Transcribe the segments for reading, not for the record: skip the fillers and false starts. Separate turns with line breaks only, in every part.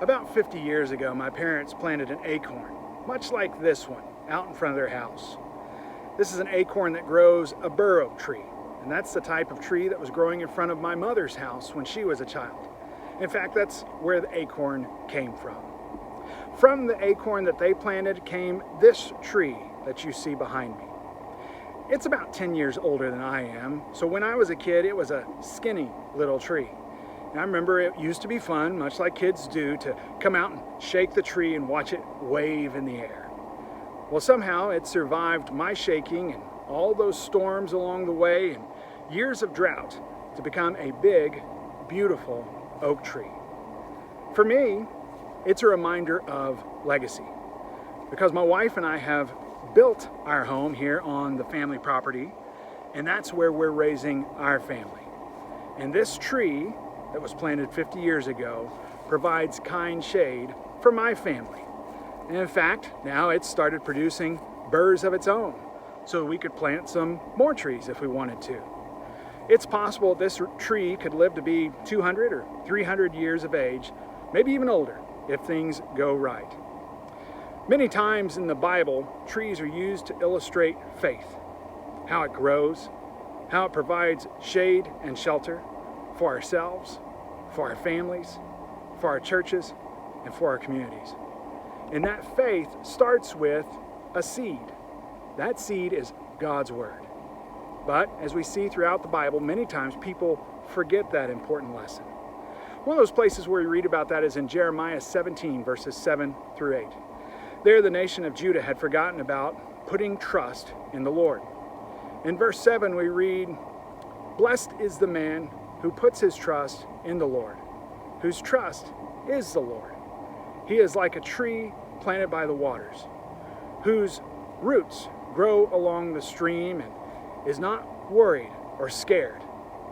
About 50 years ago, my parents planted an acorn, much like this one, out in front of their house. This is an acorn that grows a bur oak tree, and that's the type of tree that was growing in front of my mother's house when she was a child. In fact, that's where the acorn came from. From the acorn that they planted came this tree that you see behind me. It's about 10 years older than I am, so when I was a kid, it was a skinny little tree. And I remember it used to be fun, much like kids do, to come out and shake the tree and watch it wave in the air. Well, somehow it survived my shaking and all those storms along the way and years of drought to become a big, beautiful oak tree. For me, it's a reminder of legacy, because my wife and I have built our home here on the family property, and that's where we're raising our family. And this tree that was planted 50 years ago provides kind shade for my family. And in fact, now it's started producing burrs of its own, so we could plant some more trees if we wanted to. It's possible this tree could live to be 200 or 300 years of age, maybe even older, if things go right. Many times in the Bible, trees are used to illustrate faith, how it grows, how it provides shade and shelter for ourselves, for our families, for our churches, and for our communities. And that faith starts with a seed. That seed is God's Word. But as we see throughout the Bible, many times people forget that important lesson. One of those places where we read about that is in Jeremiah 17, verses 7 through 8. There, the nation of Judah had forgotten about putting trust in the Lord. In verse 7, we read, "Blessed is the man who puts his trust in the Lord, whose trust is the Lord. He is like a tree planted by the waters, whose roots grow along the stream and is not worried or scared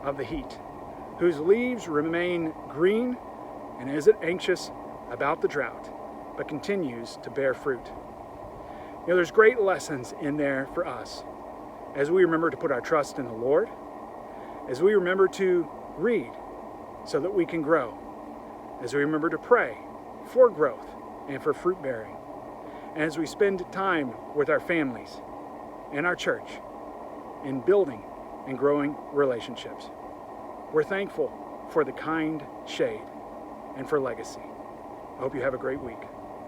of the heat, whose leaves remain green and isn't anxious about the drought, but continues to bear fruit." You know, there's great lessons in there for us as we remember to put our trust in the Lord, as we remember to read so that we can grow, as we remember to pray for growth and for fruit bearing, and as we spend time with our families and our church in building and growing relationships. We're thankful for the kind shade and for legacy. I hope you have a great week.